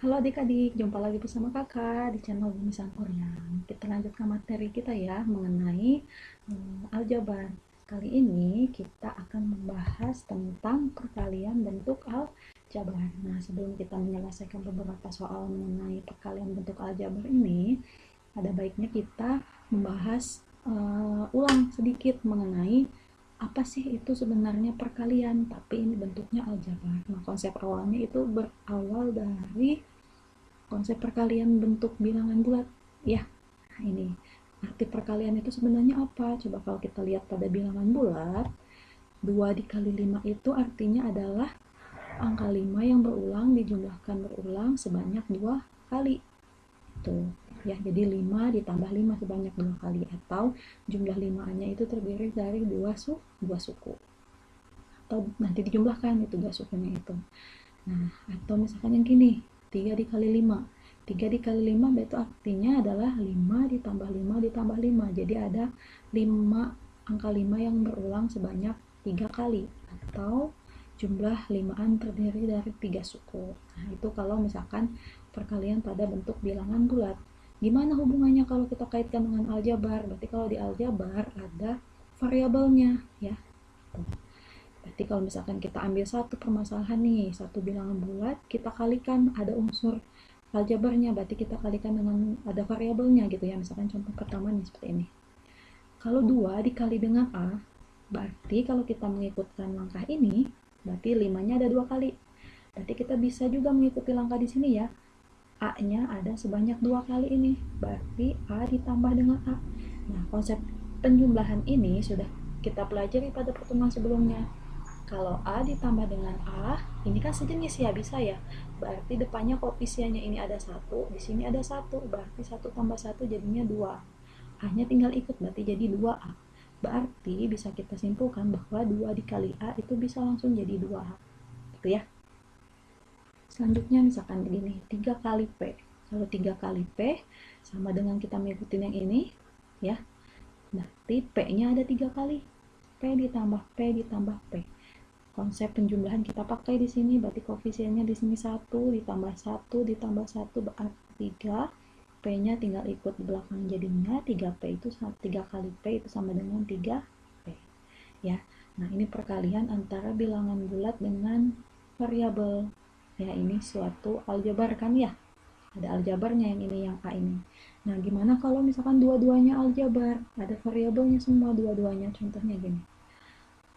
Halo adik-adik, jumpa lagi bersama kakak di channel Bumi Sangkuriang. Kita lanjutkan materi kita ya mengenai aljabar. Kali ini kita akan membahas tentang perkalian bentuk aljabar. Nah, sebelum kita menyelesaikan beberapa soal mengenai perkalian bentuk aljabar ini, ada baiknya kita membahas ulang sedikit mengenai apa sih itu sebenarnya perkalian, tapi ini bentuknya aljabar. Nah, konsep awalnya itu berawal dari konsep perkalian bentuk bilangan bulat ya. Nah, ini arti perkalian itu sebenarnya apa? Coba kalau kita lihat pada bilangan bulat, 2 dikali 5 itu artinya adalah angka 5 yang berulang dijumlahkan berulang sebanyak 2 kali. Tuh ya, jadi 5 ditambah 5 sebanyak 2 kali, atau jumlah 5-nya itu terdiri dari dua suku, atau nanti dijumlahkan itu dua sukunya itu. Nah, atau misalkan yang gini, 3 dikali 5. 3 dikali 5 itu artinya adalah 5 ditambah 5 ditambah 5. Jadi ada 5, angka 5 yang berulang sebanyak 3 kali. Atau jumlah limaan terdiri dari 3 suku. Nah, itu kalau misalkan perkalian pada bentuk bilangan bulat. Gimana hubungannya kalau kita kaitkan dengan aljabar? Berarti kalau di aljabar ada variabelnya ya. Berarti kalau misalkan kita ambil satu permasalahan nih, satu bilangan bulat, kita kalikan ada unsur aljabarnya, berarti kita kalikan dengan ada variabelnya gitu ya. Misalkan contoh pertama nih seperti ini. Kalau 2 dikali dengan A, berarti kalau kita mengikutkan langkah ini, berarti 5-nya ada 2 kali. Berarti kita bisa juga mengikuti langkah di sini ya. A-nya ada sebanyak 2 kali ini, berarti A ditambah dengan A. Nah, konsep penjumlahan ini sudah kita pelajari pada pertemuan sebelumnya. Kalau A ditambah dengan A, ini kan sejenis ya, bisa ya. Berarti depannya koefisiennya ini ada 1, di sini ada 1, berarti 1 tambah 1 jadinya 2. A-nya tinggal ikut, berarti jadi 2A. Berarti bisa kita simpulkan bahwa 2 dikali A itu bisa langsung jadi 2A. Gitu ya. Selanjutnya misalkan begini, 3 kali P. Kalau 3 kali P sama dengan kita mengikuti yang ini, ya. Berarti P-nya ada 3 kali. P ditambah P ditambah P. Konsep penjumlahan kita pakai di sini, berarti koefisiennya di sini 1 ditambah 1 ditambah 1 berarti 3. P-nya tinggal ikut di belakang, jadinya 3P itu 3 kali P itu sama dengan 3P. Ya. Nah, ini perkalian antara bilangan bulat dengan variabel. Ya, ini suatu aljabar kan ya. Ada aljabarnya yang ini, yang A ini. Nah, gimana kalau misalkan dua-duanya aljabar? Ada variabelnya semua dua-duanya. Contohnya gini.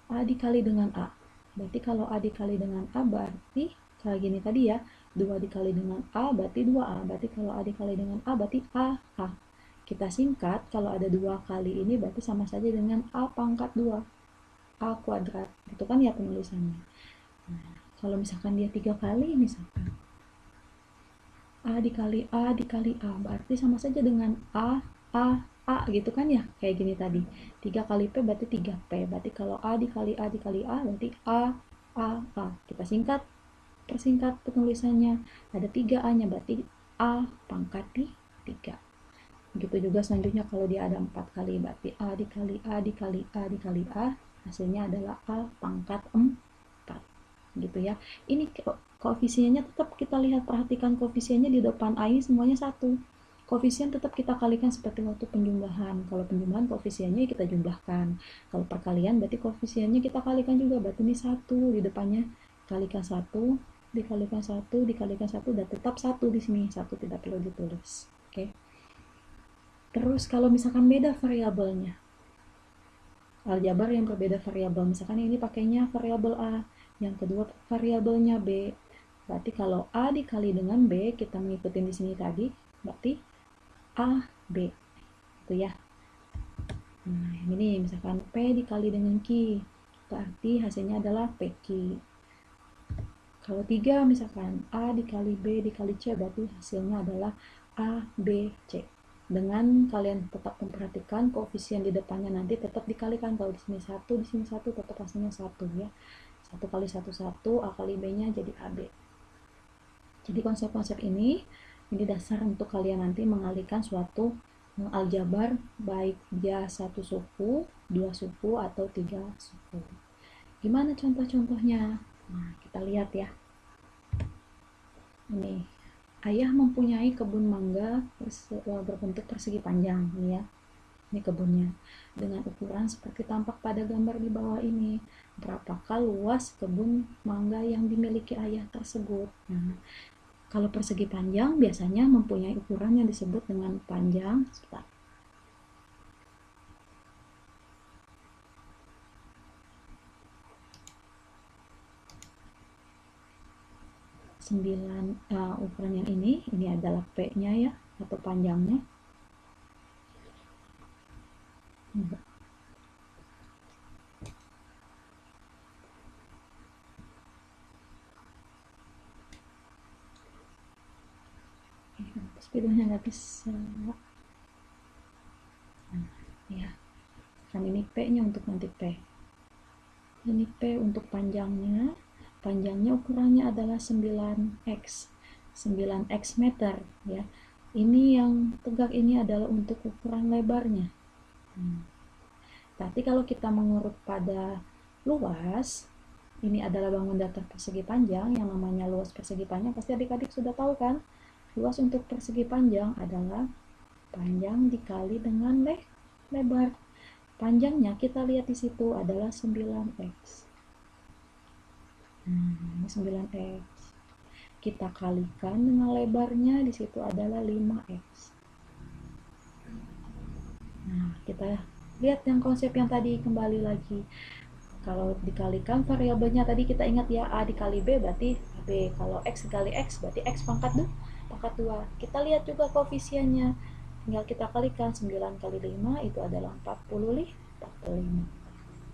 A dikali dengan A. Berarti kalau A dikali dengan A berarti kayak gini tadi ya. 2 dikali dengan A berarti 2A. Berarti kalau A dikali dengan A berarti A. Kita singkat, kalau ada 2 kali ini berarti sama saja dengan A pangkat 2. A kuadrat. Itu kan ya penulisannya. Nah, kalau misalkan dia 3 kali misalkan. A dikali A dikali A berarti sama saja dengan A gitu kan ya, kayak gini tadi 3 kali P berarti 3P, berarti kalau A dikali A dikali A berarti A. Kita persingkat penulisannya, ada 3A nya berarti A pangkat 3. Begitu juga selanjutnya kalau dia ada 4 kali berarti A dikali A dikali A dikali A hasilnya adalah A pangkat 4 gitu ya. Ini koefisiennya tetap kita lihat, perhatikan koefisiennya di depan A ini semuanya 1. Koefisien tetap kita kalikan seperti waktu penjumlahan. Kalau penjumlahan koefisiennya kita jumlahkan. Kalau perkalian berarti koefisiennya kita kalikan juga. Berarti ini 1 di depannya kalikan 1 dikalikan 1 dikalikan 1 dan tetap 1 di sini. 1 tidak perlu ditulis. Oke. Terus kalau misalkan beda variabelnya, aljabar yang berbeda variabel, misalkan ini pakainya variabel A, yang kedua variabelnya B. Berarti kalau A dikali dengan B, kita mengikuti di sini tadi, berarti A, B. Itu ya. Nah, ini misalkan P dikali dengan Q, berarti hasilnya adalah PQ. Kalau 3 misalkan A dikali B dikali C, berarti hasilnya adalah A, B, C. Dengan kalian tetap memperhatikan koefisien di depannya nanti tetap dikalikan. Kalau di sini 1, di sini 1, tetap hasilnya 1 ya. 1 kali 1, 1, A kali B-nya jadi AB. Jadi konsep-konsep ini dasar untuk kalian nanti mengalihkan suatu aljabar, baik dia satu suku, dua suku, atau tiga suku. Gimana contoh-contohnya? Nah, kita lihat ya. Ini Ayah mempunyai kebun mangga berbentuk persegi panjang, ini ya. Ini kebunnya. Dengan ukuran seperti tampak pada gambar di bawah ini. Berapakah luas kebun mangga yang dimiliki ayah tersebut? Nah, kalau persegi panjang biasanya mempunyai ukuran yang disebut dengan panjang. 9 ukuran yang ini adalah P-nya ya, atau panjangnya. Videonya nggak bisa. Nah, ya. Kan ini P-nya untuk nanti P. Ini P untuk panjangnya. Panjangnya ukurannya adalah 9x. 9x meter ya. Ini yang tegak ini adalah untuk ukuran lebarnya. Berarti kalau kita mengurut pada luas, ini adalah bangun datar persegi panjang, yang namanya luas persegi panjang pasti adik-adik sudah tahu kan? Luas untuk persegi panjang adalah panjang dikali dengan lebar. Panjangnya kita lihat di situ adalah 9x. Ini 9x. Kita kalikan dengan lebarnya di situ adalah 5x. Nah, kita lihat yang konsep yang tadi kembali lagi. Kalau dikalikan variabelnya tadi kita ingat ya, A dikali B berarti B. Kalau X dikali X berarti X pangkat 2. Kita lihat juga koefisiennya. Tinggal kita kalikan 9 kali 5 itu adalah 45.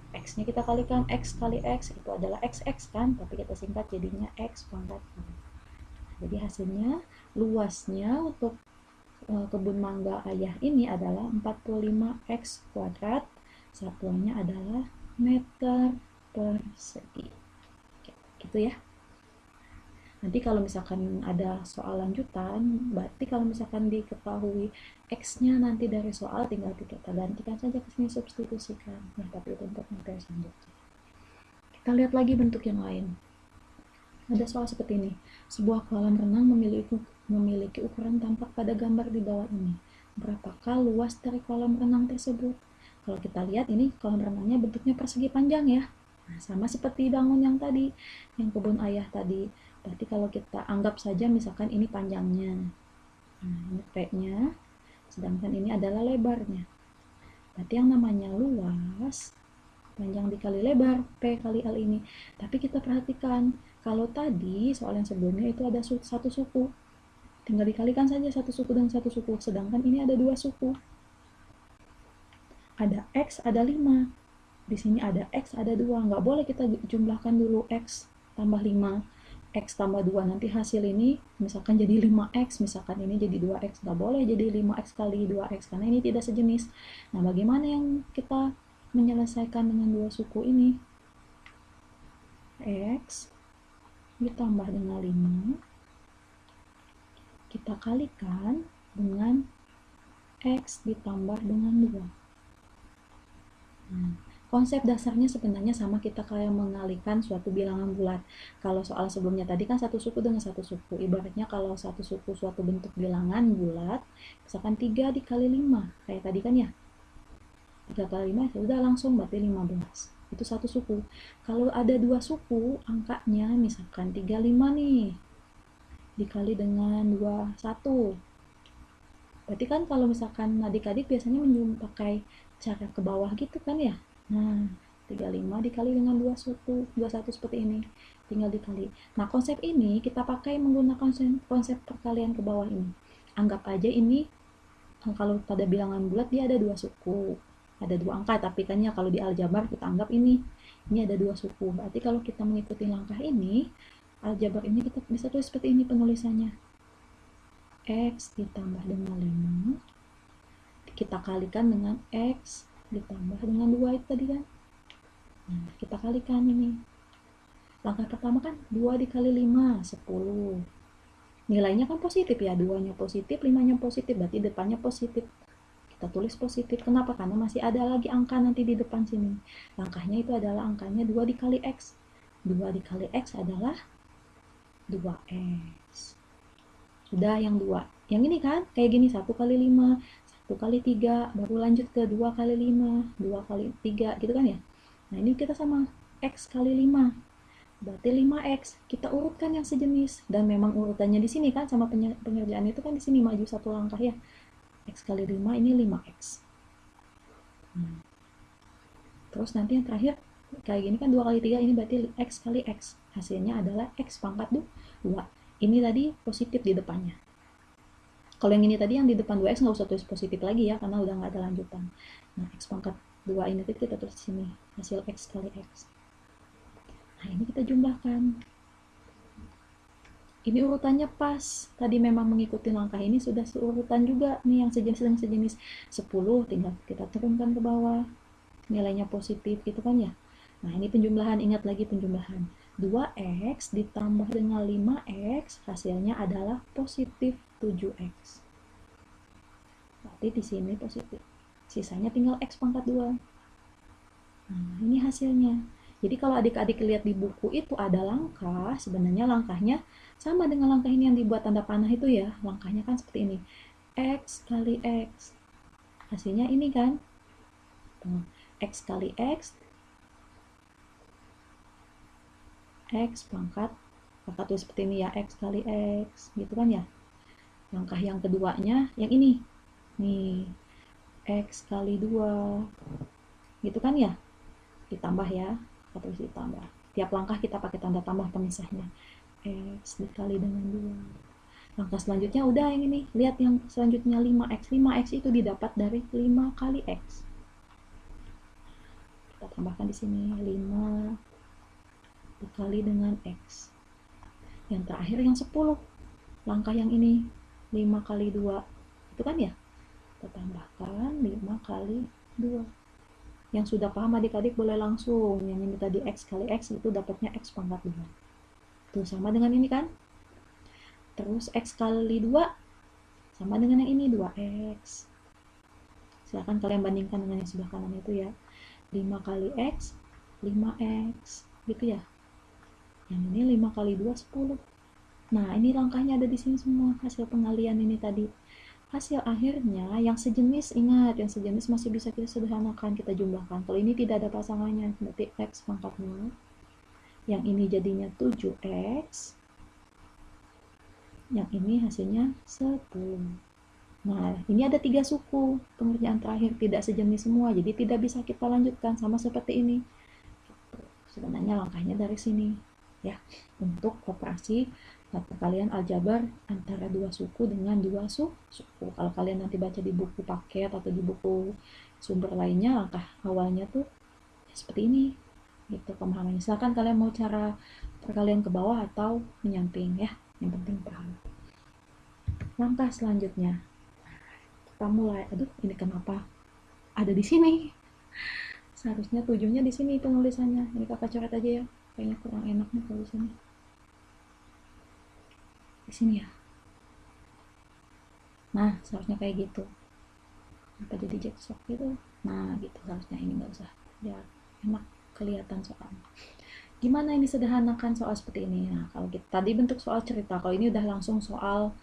X-nya kita kalikan X kali X itu adalah XX kan, tapi kita singkat jadinya X pangkat 2. Jadi hasilnya luasnya untuk kebun mangga ayah ini adalah 45x kuadrat. Satuannya adalah meter persegi. Gitu ya. Nanti kalau misalkan ada soal lanjutan, berarti kalau misalkan diketahui X-nya nanti dari soal tinggal kita gantikan saja ke sini, substitusikan. Nah, tapi itu untuk materi selanjutnya. Kita lihat lagi bentuk yang lain. Ada soal seperti ini. Sebuah kolam renang memiliki ukuran tampak pada gambar di bawah ini. Berapakah luas dari kolam renang tersebut? Kalau kita lihat ini kolam renangnya bentuknya persegi panjang ya. Nah, sama seperti bangun yang tadi, yang kebun ayah tadi. Berarti kalau kita anggap saja misalkan ini panjangnya. Nah, ini P-nya, sedangkan ini adalah lebarnya. Berarti yang namanya luas, panjang dikali lebar, P kali L ini. Tapi kita perhatikan, kalau tadi soal yang sebelumnya itu ada satu suku. Tinggal dikalikan saja satu suku dengan satu suku, sedangkan ini ada dua suku. Ada X, ada 5. Di sini ada X, ada 2. Nggak boleh kita jumlahkan dulu X tambah 5. X tambah 2, nanti hasil ini misalkan jadi 5x, misalkan ini jadi 2x, nggak boleh jadi 5x kali 2x, karena ini tidak sejenis. Nah, bagaimana yang kita menyelesaikan dengan dua suku ini? X ditambah dengan 5, kita kalikan dengan X ditambah dengan 2. Konsep dasarnya sebenarnya sama kita kayak mengalikan suatu bilangan bulat. Kalau soal sebelumnya tadi kan satu suku dengan satu suku. Ibaratnya kalau satu suku suatu bentuk bilangan bulat, misalkan 3 dikali 5. Kayak tadi kan ya. 3 kali 5 sudah langsung berarti 15. Itu satu suku. Kalau ada dua suku, angkanya misalkan 35 nih. Dikali dengan 21. Berarti kan kalau misalkan adik-adik biasanya pakai cara ke bawah gitu kan ya. Nah, 35 dikali dengan 21 seperti ini. Tinggal dikali. Nah, konsep ini kita pakai menggunakan konsep perkalian ke bawah ini. Anggap aja ini, kalau pada bilangan bulat dia ada dua suku. Ada dua angka, tapi kan ya kalau di aljabar kita anggap ini ada dua suku. Berarti kalau kita mengikuti langkah ini, aljabar ini kita bisa tulis seperti ini penulisannya. X ditambah dengan 5. Kita kalikan dengan X ditambah dengan 2 itu tadi kan. Nah, kita kalikan ini. Langkah pertama kan 2 dikali 5, 10. Nilainya kan positif ya, 2-nya positif, 5-nya positif, berarti depannya positif. Kita tulis positif. Kenapa? Karena masih ada lagi angka nanti di depan sini. Langkahnya itu adalah angkanya 2 dikali X. 2 dikali X adalah 2X. Udah yang 2. Yang ini kan kayak gini, 1 kali 5, 1 kali 3, baru lanjut ke 2 kali 5, 2 kali 3 gitu kan ya. Nah ini kita sama X kali 5, berarti 5X. Kita urutkan yang sejenis, dan memang urutannya di sini kan sama pengerjaan itu kan di sini maju 1 langkah ya. X kali 5 ini 5X. Terus nanti yang terakhir kayak gini kan 2 kali 3, ini berarti X kali X. Hasilnya adalah X pangkat 2. Ini tadi positif di depannya. Kalau yang ini tadi yang di depan 2X nggak usah tulis positif lagi ya, karena udah nggak ada lanjutan. Nah, X pangkat 2 ini kita tulis di sini. Hasil X kali X. Nah, ini kita jumlahkan. Ini urutannya pas. Tadi memang mengikuti langkah ini sudah seurutan juga nih, yang sejenis dan sejenis. 10 tinggal kita turunkan ke bawah. Nilainya positif gitu kan ya. Nah ini penjumlahan, ingat lagi penjumlahan. 2X ditambah dengan 5X hasilnya adalah positif 7X. Berarti di sini positif. Sisanya tinggal X pangkat 2. Nah ini hasilnya. Jadi kalau adik-adik lihat di buku itu ada langkah, sebenarnya langkahnya sama dengan langkah ini yang dibuat tanda panah itu ya. Langkahnya kan seperti ini. X kali X. Hasilnya ini kan. X kali X pangkat tulis seperti ini ya, X kali X gitu kan ya. Langkah yang keduanya yang ini nih, X kali 2 gitu kan ya, ditambah ya, tulis ditambah. Tiap langkah kita pakai tanda tambah pemisahnya, X dikali dengan 2. Langkah selanjutnya udah yang ini, lihat yang selanjutnya 5X. 5X itu didapat dari 5 kali X. Kita tambahkan di sini 5 dikali dengan X. Yang terakhir yang 10. Langkah yang ini 5 kali 2. Itu kan ya? Kita tambahkan 5 kali 2. Yang sudah paham adik-adik boleh langsung. Yang ini tadi X kali X itu dapatnya X pangkat 2. Tuh sama dengan ini kan? Terus X kali 2 sama dengan yang ini 2X. Silahkan kalian bandingkan dengan yang sebelah kanan itu ya. 5 kali X, 5X, gitu ya. Yang ini 5 kali 2, 10. Nah, ini langkahnya ada di sini semua, hasil pengalian ini tadi. Hasil akhirnya, yang sejenis, ingat, yang sejenis masih bisa kita sederhanakan, kita jumlahkan. Kalau ini tidak ada pasangannya, berarti X pangkat 0. Yang ini jadinya 7X. Yang ini hasilnya 10. Nah, ini ada 3 suku pengerjaan terakhir, tidak sejenis semua, jadi tidak bisa kita lanjutkan sama seperti ini. Sebenarnya langkahnya dari sini ya, untuk operasi perkalian aljabar antara 2 suku dengan 2 suku. Kalau kalian nanti baca di buku paket atau di buku sumber lainnya, langkah awalnya tuh ya seperti ini gitu pemahamannya. Silakan kalian mau cara perkalian ke bawah atau menyamping ya, yang penting paham. Langkah selanjutnya kita mulai. Aduh, ini kenapa ada di sini? Seharusnya 7-nya di sini penulisannya. Ini kakak coret aja ya. Kayaknya kurang enak nih kalau di sini. Di sini ya. Nah, seharusnya kayak gitu. Apa jadi jacksok gitu? Nah, gitu seharusnya, ini nggak usah. Biar enak kelihatan soalnya. Gimana ini sederhanakan soal seperti ini? Nah, kalau kita tadi bentuk soal cerita, kalau ini udah langsung soal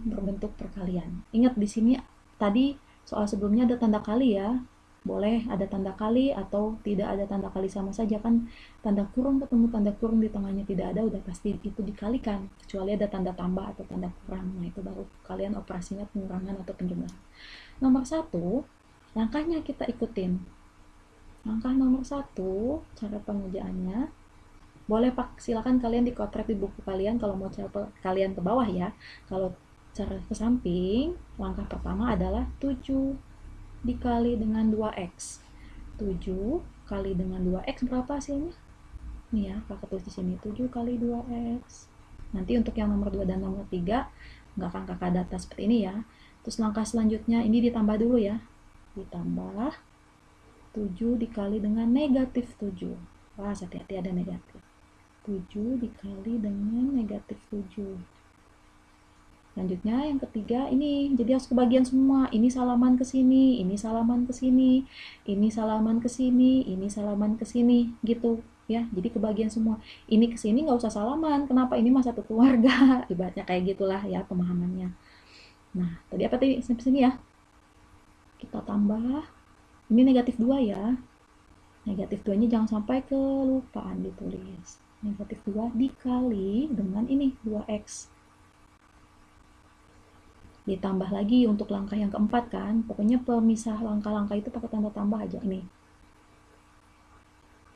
berbentuk perkalian. Ingat di sini tadi soal sebelumnya ada tanda kali ya. Boleh ada tanda kali atau tidak ada tanda kali, sama saja kan. Tanda kurung ketemu tanda kurung di tengahnya tidak ada, udah pasti itu dikalikan. Kecuali ada tanda tambah atau tanda kurang. Nah, itu baru kalian operasinya pengurangan atau penjumlahan. Nomor 1, langkahnya kita ikutin. Langkah nomor 1, cara pengerjaannya. Boleh silakan kalian dikotret di buku kalian kalau mau cara kalian ke bawah ya. Kalau cara ke samping, langkah pertama adalah 7 dikali dengan 2X. 7 kali dengan 2X berapa hasilnya? Nih ya, kakak tulis di sini 7 kali 2X. Nanti untuk yang nomor 2 dan nomor 3 nggak akan kakak data seperti ini ya. Terus langkah selanjutnya ini ditambah dulu ya. Ditambah 7 dikali dengan negatif 7. Wah, hati-hati ada negatif. 7 dikali dengan negatif 7. Lanjutnya yang ketiga ini, jadi harus kebagian semua. Ini salaman ke sini, ini salaman ke sini, ini salaman ke sini, ini salaman ke sini, gitu. ya, jadi kebagian semua. Ini kesini nggak usah salaman, kenapa, ini mah satu keluarga. Ibaratnya kayak gitulah ya pemahamannya. Nah, tadi apa tadi sampai sini ya, kita tambah, ini negatif 2 ya, negatif 2 nya jangan sampai kelupaan ditulis. Negatif 2 dikali dengan ini 2x, ditambah lagi untuk langkah yang keempat kan, pokoknya pemisah langkah-langkah itu pakai tanda tambah aja. Ini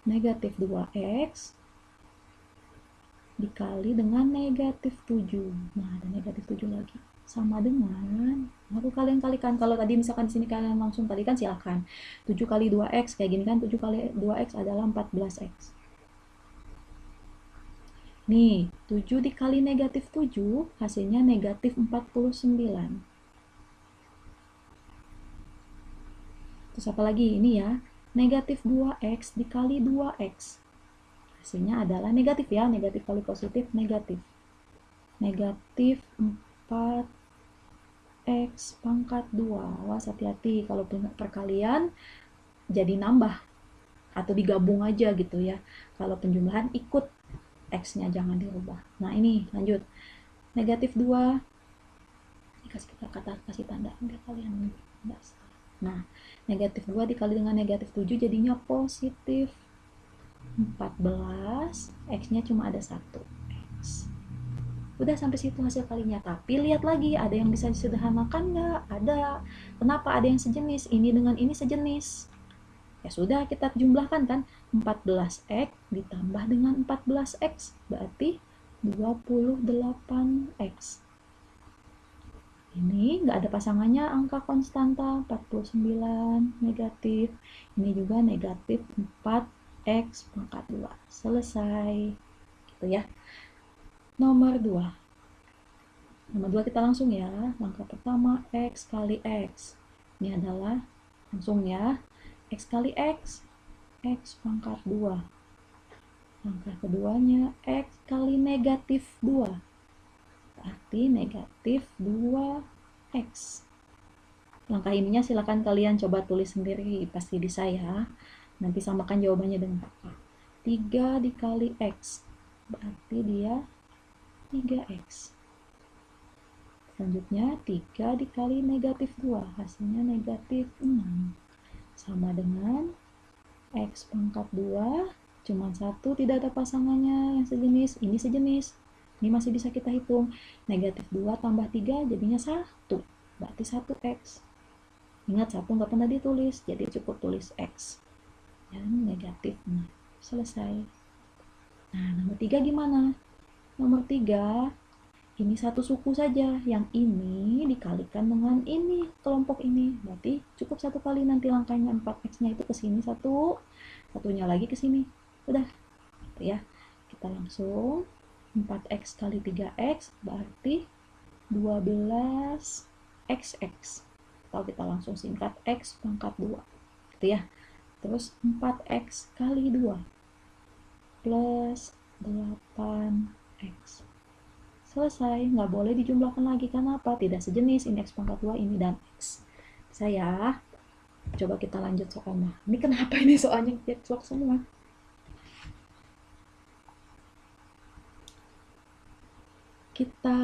negatif 2x dikali dengan negatif 7. Nah, ada negatif 7 lagi. Sama dengan, lalu kalian kalikan. Kalau tadi misalkan di sini kalian langsung kalikan silahkan. 7 kali 2x kayak gini kan, 7 kali 2x adalah 14x. Nih, 7 dikali negatif 7 hasilnya negatif 49. Terus apa lagi? Ini ya, negatif 2x dikali 2x. Hasilnya adalah negatif ya, negatif kali positif, negatif. Negatif 4x pangkat 2. Awas hati-hati, kalau perkalian jadi nambah atau digabung aja gitu ya. Kalau penjumlahan ikut x-nya, jangan dirubah. Nah, ini lanjut. Negatif 2. Kasih tanda biar kalian enggak salah. Nah, negatif 2 dikali dengan negatif 7 jadinya positif 14. X-nya cuma ada 1. X. Udah sampai situ hasil kalinya. Tapi lihat lagi, ada yang bisa disederhanakan nggak? Ada. Kenapa? Ada yang sejenis. Ini dengan ini sejenis. Ya sudah, kita jumlahkan kan. 14x ditambah dengan 14x. Berarti 28x. Ini nggak ada pasangannya angka konstanta, 49 negatif. Ini juga negatif 4x pangkat 2. Selesai. Gitu ya. Nomor 2. Nomor 2 kita langsung ya. Langkah pertama x kali x. Ini adalah langsung ya. X kali x. X pangkat 2. Langkah keduanya x kali negatif 2. Berarti negatif 2x. Langkah ininya silakan kalian coba tulis sendiri, pasti bisa ya. Nanti samakan jawabannya dengan apa. 3 dikali x. Berarti dia 3x. Selanjutnya 3 dikali negatif 2. Hasilnya negatif 6. Sama dengan x pangkat 2. Cuma 1, tidak ada pasangannya yang sejenis. Ini sejenis. Ini masih bisa kita hitung. Negatif 2 tambah 3 jadinya 1. Berarti 1x. Ingat, 1 nggak pernah ditulis. Jadi cukup tulis x. Dan negatif 6. Selesai. Nah, nomor 3 gimana? Nomor 3, ini satu suku saja. Yang ini dikalikan dengan ini, kelompok ini. Berarti cukup 1 kali, nanti langkahnya 4x-nya itu ke sini 1. Satunya lagi ke sini. Udah. Gitu ya. Kita langsung 4x kali 3x berarti 12xx. Atau kita langsung singkat x pangkat 2. Gitu ya. Terus 4x kali 2 plus 8x. Selesai. Nggak boleh dijumlahkan lagi. Kenapa? Tidak sejenis. Ini x pangkat 2, ini dan x. Bisa ya. Coba kita lanjut soalnya. Ini kenapa ini soalnya jadwal semua? Kita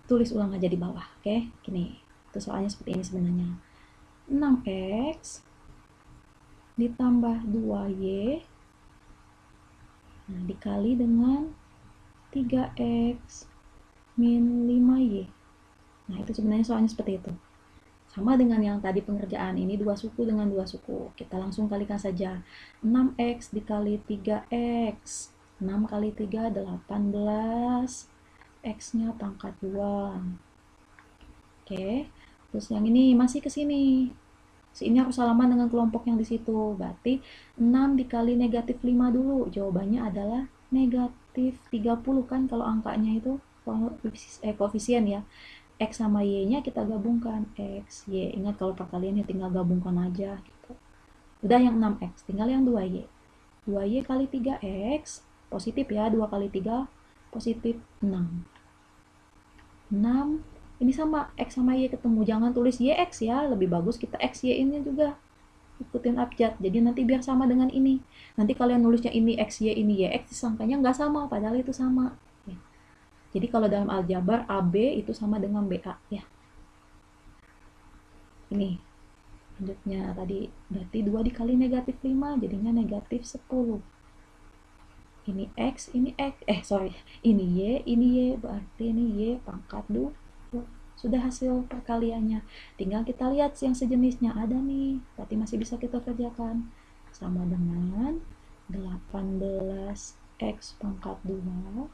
tulis ulang aja di bawah, oke? Gini, itu soalnya seperti ini sebenarnya. 6x ditambah 2y, nah, dikali dengan 3x min 5y. Nah, itu sebenarnya soalnya seperti itu. Sama dengan yang tadi pengerjaan, ini 2 suku dengan 2 suku. Kita langsung kalikan saja. 6x dikali 3x. 6 kali 3, 18. X-nya pangkat 2. Oke. Terus yang ini masih ke sini. Ini harus salaman dengan kelompok yang di situ. Berarti 6 dikali negatif 5 dulu. Jawabannya adalah negatif 30 kan kalau angkanya itu koefisien ya. X sama Y-nya kita gabungkan. X, Y. Ingat kalau perkalian ya tinggal gabungkan aja. Gitu. Udah yang 6X. Tinggal yang 2Y. 2Y kali 3X. Positif ya, 2 kali 3 positif 6. 6, ini sama X sama Y ketemu, jangan tulis YX ya, lebih bagus kita X, Y ini juga ikutin abjad. Jadi nanti biar sama dengan ini. Nanti kalian nulisnya ini X, Y, ini Y, X, disangkanya nggak sama, padahal itu sama. Ya. Jadi kalau dalam aljabar, AB itu sama dengan BA. Ya. Ini lanjutnya tadi, berarti 2 dikali negatif 5, jadinya negatif 10. Ini X, ini X, ini Y, berarti ini Y pangkat 2. Sudah hasil perkaliannya. Tinggal kita lihat yang sejenisnya ada nih, berarti masih bisa kita kerjakan. Sama dengan 18X pangkat 2.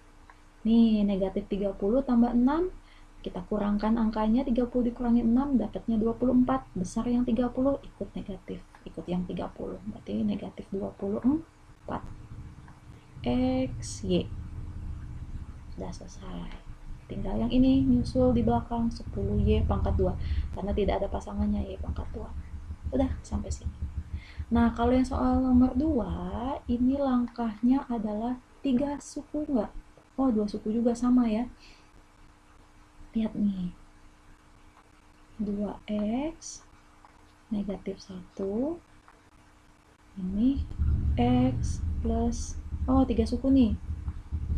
Nih, negatif 30 tambah 6. Kita kurangkan angkanya, 30 dikurangi 6, dapatnya 24. Besar yang 30, ikut negatif. Ikut yang 30, berarti negatif 24. X, Y. Sudah selesai. Tinggal yang ini nyusul di belakang, 10Y pangkat 2. Karena tidak ada pasangannya, Y pangkat 2. Udah, sampai sini. Nah, kalau yang soal nomor 2, ini langkahnya adalah 3 suku enggak? Oh, 2 suku juga sama ya. Lihat nih. 2X negatif 1. Ini X plus, 3 suku nih.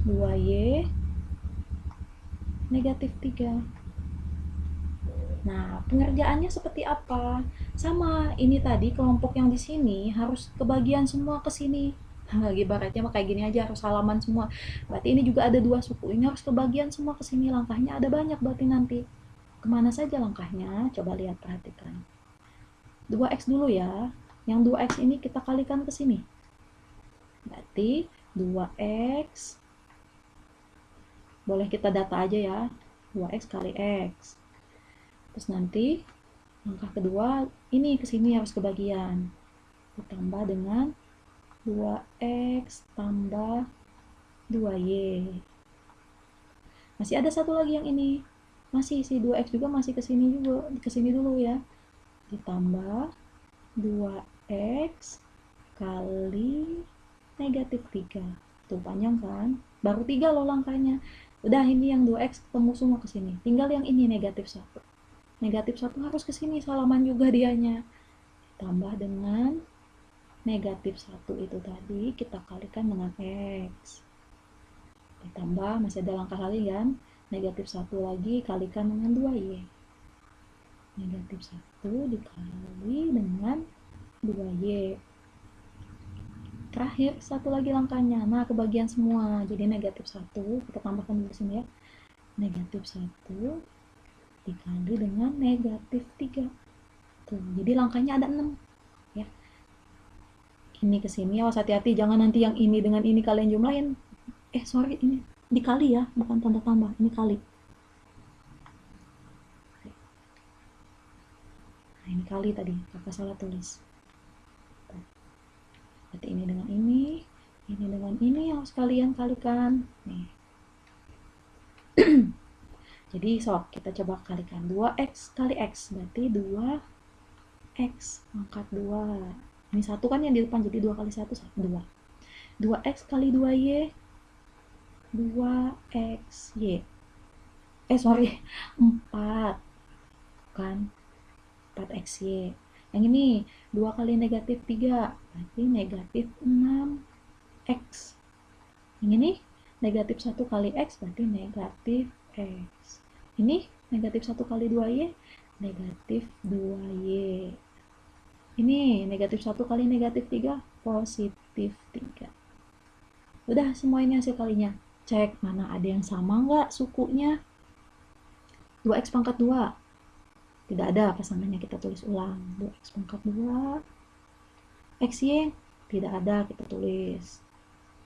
2Y negatif 3. Nah, pengerjaannya seperti apa? Sama, ini tadi kelompok yang di sini harus kebagian semua ke sini. Ibaratnya kayak gini aja, harus halaman semua. Berarti ini juga ada 2 suku, ini harus kebagian semua ke sini. Langkahnya ada banyak berarti nanti. Kemana saja langkahnya? Coba lihat, perhatikan. 2X dulu ya. Yang 2X ini kita kalikan ke sini. Berarti 2X, boleh kita data aja ya, 2X kali X. Terus nanti langkah kedua, ini ke sini harus kebagian. Ditambah dengan 2X tambah 2Y. Masih ada satu lagi yang ini. Masih si 2X juga masih ke sini juga, ke sini dulu ya. Ditambah 2X kali negatif 3. Tuh panjang kan? Baru 3 loh langkahnya. Udah, ini yang 2X ketemu semua ke sini. Tinggal yang ini negatif 1. Negatif 1 harus ke sini, salaman juga dianya. Tambah dengan negatif 1 itu tadi, kita kalikan dengan X. Ditambah, masih ada langkah lagi kan? Negatif 1 lagi kalikan dengan 2Y. Negatif 1 dikali dengan 2Y. Terakhir, satu lagi langkahnya. Nah, kebagian semua. Jadi negatif 1, kita tambahkan di sini ya. Negatif 1 dikali dengan negatif 3. Tuh, jadi langkahnya ada 6. Ya. Ini ke sini, awas hati-hati, jangan nanti yang ini dengan ini kalian jumlahin. Ini dikali ya, bukan tanda tambah, ini kali. Nah, ini kali tadi, kakak salah tulis. Berarti ini dengan ini dengan ini harus kalian kalikan. Nih. Jadi sok kita coba kalikan 2X kali X, berarti 2X pangkat 2. Ini 1 kan yang di depan, jadi 2 kali 1, 2. 2X kali 2Y, 2XY. 4. Kan? 4XY. Yang ini 2 kali negatif 3, berarti negatif 6X. Yang ini negatif 1 kali X, berarti negatif X. Ini negatif 1 kali 2Y, negatif 2Y. Ini negatif 1 kali negatif 3, positif 3. Udah, semua ini hasil kalinya. Cek mana ada yang sama nggak sukunya. 2X pangkat 2. Tidak ada pasangannya, kita tulis ulang. 2X pangkat 2. XY tidak ada, kita tulis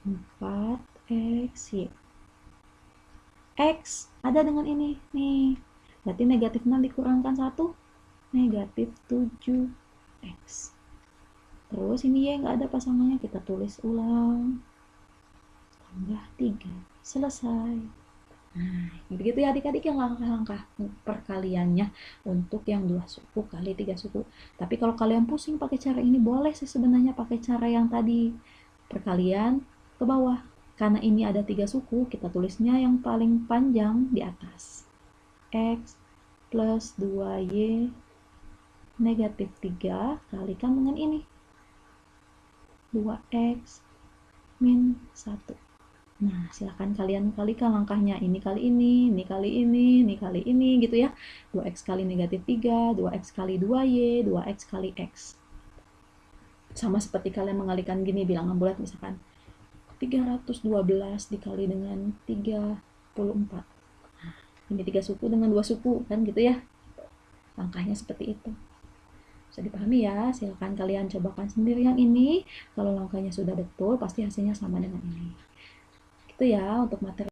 4XY. X ada dengan ini nih, berarti negatif 6 dikurangkan 1, negatif 7X. Terus ini Y nggak ada pasangannya, kita tulis ulang, tambah 3, selesai. Nah, begitu ya adik-adik yang langkah-langkah perkaliannya untuk yang 2 suku kali 3 suku. Tapi kalau kalian pusing pakai cara ini, boleh sih sebenarnya pakai cara yang tadi, perkalian ke bawah. Karena ini ada 3 suku, kita tulisnya yang paling panjang di atas. X plus 2Y negatif 3 kalikan dengan ini, 2x min 1. Nah, silahkan kalian kalikan langkahnya, ini kali ini kali ini kali ini gitu ya. 2x kali negatif 3, 2x kali 2y, 2x kali x. Sama seperti kalian mengalikan gini bilangan bulat, misalkan 312 dikali dengan 34. Nah, ini 3 suku dengan 2 suku, kan gitu ya. Langkahnya seperti itu. Bisa dipahami ya, silahkan kalian cobakan sendiri yang ini. Kalau langkahnya sudah betul, pasti hasilnya sama dengan ini. Itu ya untuk materi